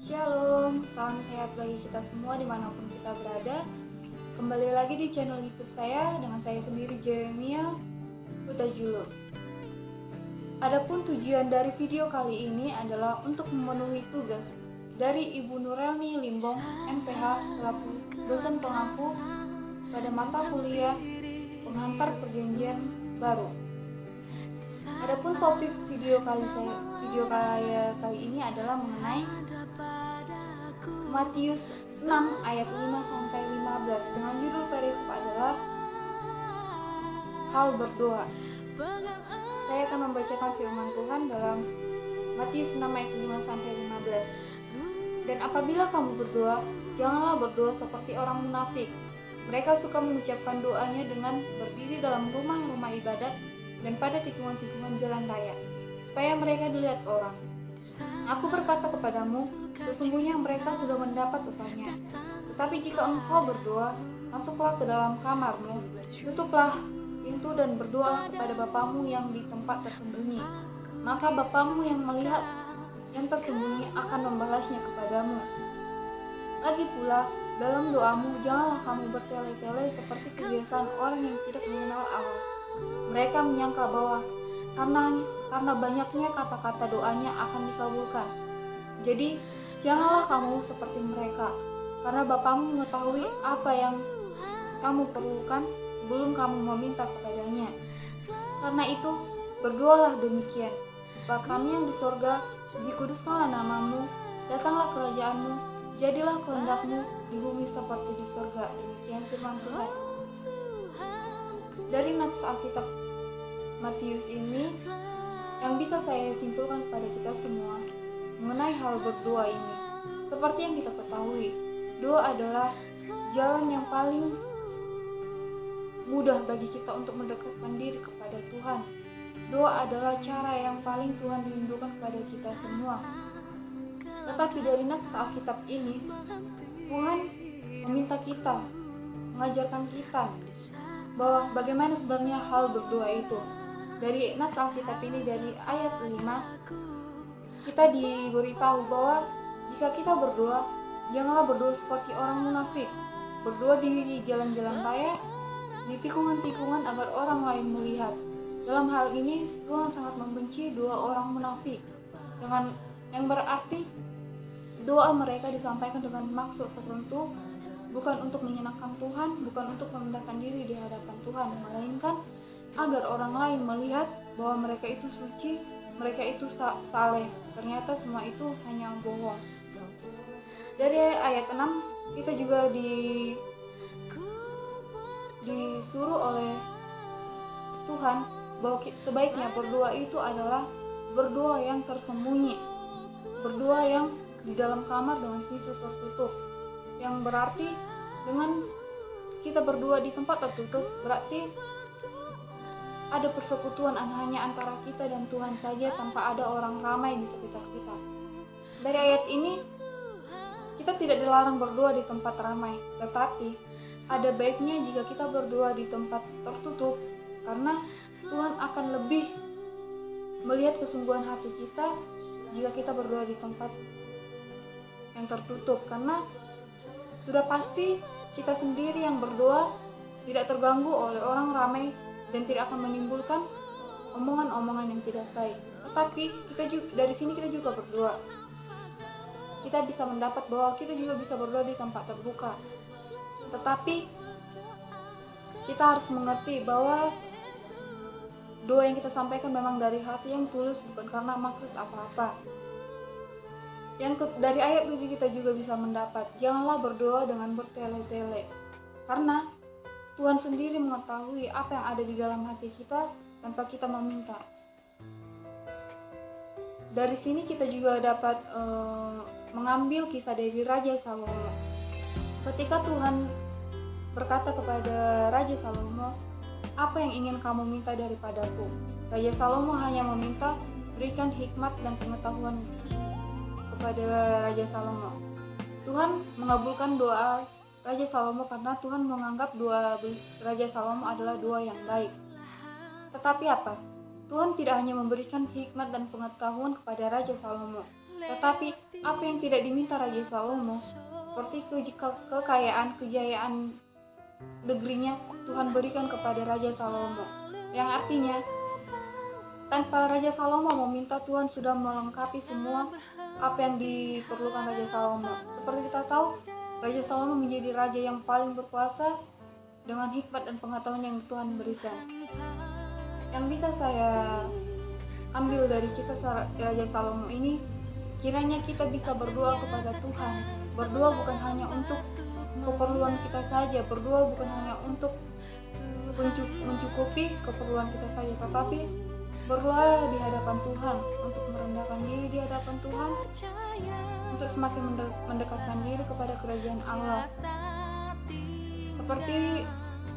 Shalom, salam sehat bagi kita semua dimanapun kita berada. Kembali lagi di channel YouTube saya dengan saya sendiri Jeremia Hutajulu. Adapun tujuan dari video kali ini adalah untuk memenuhi tugas dari Ibu Nurelni Limbong, MPH, selaku dosen pengampu pada mata kuliah Penghantar Perjanjian Baru. Adapun topik video kali ini adalah mengenai Matius 6 ayat 5 sampai 15 dengan judul perikop adalah hal berdoa. Saya akan membacakan firman Tuhan dalam Matius 6 ayat 5 sampai 15. Dan apabila kamu berdoa, janganlah berdoa seperti orang munafik. Mereka suka mengucapkan doanya dengan berdiri dalam rumah-rumah ibadat dan pada tikungan-tikungan jalan raya, supaya mereka dilihat orang. Aku berkata kepadamu, sesungguhnya mereka sudah mendapat upahnya. Tetapi jika engkau berdoa, masuklah ke dalam kamarmu, tutuplah pintu dan berdoalah kepada Bapamu yang di tempat tersembunyi. Maka Bapamu yang melihat yang tersembunyi akan membalasnya kepadamu. Lagi pula, dalam doamu janganlah kamu bertele-tele seperti kebiasaan orang yang tidak mengenal Allah. Mereka menyangka bahwa karena banyaknya kata-kata doanya akan dikabulkan. Jadi, janganlah kamu seperti mereka, karena Bapamu mengetahui apa yang kamu perlukan sebelum kamu meminta kepadanya. Karena itu, berdoalah demikian: Bapa kami yang di sorga, dikuduskanlah namamu, datanglah kerajaanmu, jadilah kehendakmu di bumi seperti di sorga. Demikian firman Tuhan. Dari nats Alkitab Matius ini, yang bisa saya simpulkan kepada kita semua mengenai hal berdoa ini, seperti yang kita ketahui, doa adalah jalan yang paling mudah bagi kita untuk mendekatkan diri kepada Tuhan. Doa adalah cara yang paling Tuhan rindukan kepada kita semua. Tetapi dari nats Alkitab ini, Tuhan meminta kita, mengajarkan kita bahwa bagaimana sebenarnya hal berdoa itu. Dari nats Alkitab ini, dari ayat 5, kita diberitahu bahwa jika kita berdoa, janganlah berdoa seperti orang munafik, berdoa di jalan-jalan raya, di tikungan-tikungan agar orang lain melihat. Dalam hal ini, Tuhan sangat membenci doa orang munafik, dengan yang berarti doa mereka disampaikan dengan maksud tertentu, bukan untuk menyenangkan Tuhan, bukan untuk merendahkan diri di hadapan Tuhan, melainkan agar orang lain melihat bahwa mereka itu suci, mereka itu saleh. Ternyata semua itu hanya bohong. Dari ayat 6, kita juga disuruh oleh Tuhan bahwa sebaiknya berdoa itu adalah berdoa yang tersembunyi, berdoa yang di dalam kamar dengan pintu tertutup. Yang berarti dengan kita berdoa di tempat tertutup, berarti ada persekutuan hanya antara kita dan Tuhan saja, tanpa ada orang ramai di sekitar kita. Dari ayat ini, kita tidak dilarang berdoa di tempat ramai, tetapi ada baiknya jika kita berdoa di tempat tertutup, karena Tuhan akan lebih melihat kesungguhan hati kita jika kita berdoa di tempat yang tertutup, karena sudah pasti kita sendiri yang berdoa tidak terganggu oleh orang ramai dan tidak akan menimbulkan omongan-omongan yang tidak baik. Tetapi dari sini kita juga berdoa. Kita bisa mendapat bahwa kita juga bisa berdoa di tempat terbuka. Tetapi kita harus mengerti bahwa doa yang kita sampaikan memang dari hati yang tulus, bukan karena maksud apa-apa. Dari ayat 7 kita juga bisa mendapat, janganlah berdoa dengan bertele-tele, karena Tuhan sendiri mengetahui apa yang ada di dalam hati kita tanpa kita meminta. Dari sini kita juga dapat mengambil kisah dari Raja Salomo. Ketika Tuhan berkata kepada Raja Salomo, apa yang ingin kamu minta daripadaku? Raja Salomo hanya meminta, berikan hikmat dan pengetahuan kepada Raja Salomo. Tuhan mengabulkan doa Raja Salomo karena Tuhan menganggap doa Raja Salomo adalah doa yang baik. Tetapi apa? Tuhan tidak hanya memberikan hikmat dan pengetahuan kepada Raja Salomo, Tetapi apa yang tidak diminta Raja Salomo, seperti kekayaan, kejayaan negerinya, Tuhan berikan kepada Raja Salomo. Yang artinya, tanpa Raja Salomo meminta, Tuhan sudah melengkapi semua apa yang diperlukan Raja Salomo. Seperti kita tahu, Raja Salomo menjadi raja yang paling berkuasa dengan hikmat dan pengetahuan yang Tuhan berikan. Yang bisa saya ambil dari kisah Raja Salomo ini, kiranya kita bisa berdoa kepada Tuhan. Berdoa bukan hanya untuk keperluan kita saja, berdoa bukan hanya untuk mencukupi keperluan kita saja, tetapi berdoa di hadapan Tuhan, untuk merendahkan diri di hadapan Tuhan, untuk semakin mendekatkan diri kepada kerajaan Allah. Seperti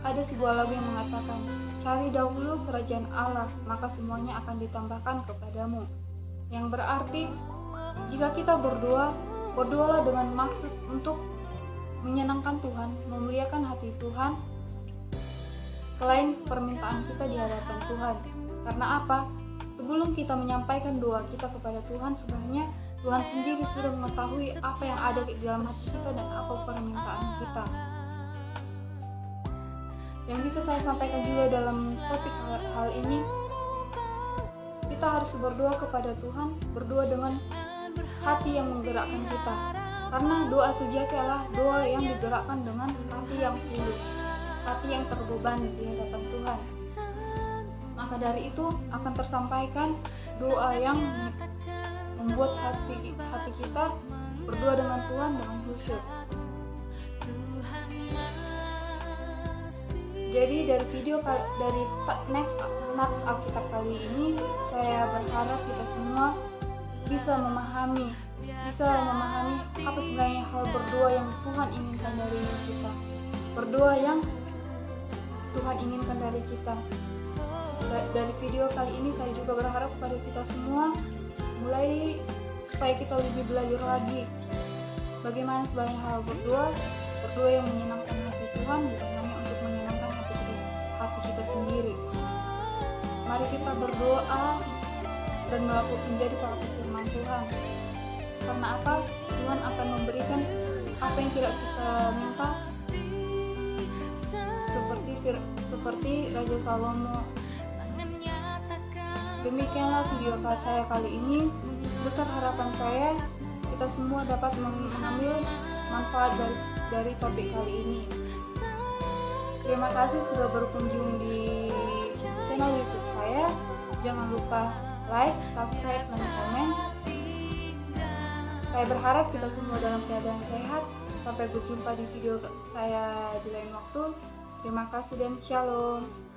ada sebuah lagu yang mengatakan, cari dahulu kerajaan Allah, maka semuanya akan ditambahkan kepadamu. Yang berarti, jika kita berdoa, berdoalah dengan maksud untuk menyenangkan Tuhan, memuliakan hati Tuhan, selain permintaan kita di hadapan Tuhan. Karena apa? Sebelum kita menyampaikan doa kita kepada Tuhan, sebenarnya Tuhan sendiri sudah mengetahui apa yang ada di dalam hati kita dan apa permintaan kita. Yang bisa saya sampaikan juga dalam topik hal ini, kita harus berdoa kepada Tuhan, berdoa dengan hati yang menggerakkan kita. Karena doa sejati adalah doa yang digerakkan dengan hati yang tulus, hati yang terbeban di hadapan Tuhan. Maka dari itu akan tersampaikan doa yang membuat hati kita berdoa dengan Tuhan dengan khusyuk. Jadi dari video dari Next Alkitab kali ini, saya berharap kita semua bisa memahami apa sebenarnya hal berdoa yang Tuhan inginkan dari kita, berdoa yang Tuhan inginkan dari kita. Dari video kali ini saya juga berharap kepada kita semua mulai supaya kita lebih belajar lagi bagaimana sebenarnya hal berdoa yang menyenangkan hati Tuhan, bukan hanya untuk menyenangkan hati kita sendiri. Mari kita berdoa dan menjadi pelaku firman Tuhan. Karena apa? Tuhan akan memberikan apa yang tidak kita minta, seperti Raja Salomo. Demikianlah video saya kali ini. Besar harapan saya kita semua dapat mengambil manfaat dari topik kali ini. Terima kasih sudah berkunjung di channel YouTube saya. Jangan lupa like, subscribe, dan komen. Saya berharap kita semua dalam keadaan sehat. Sampai berjumpa di video saya di lain waktu. Terima kasih dan shalom.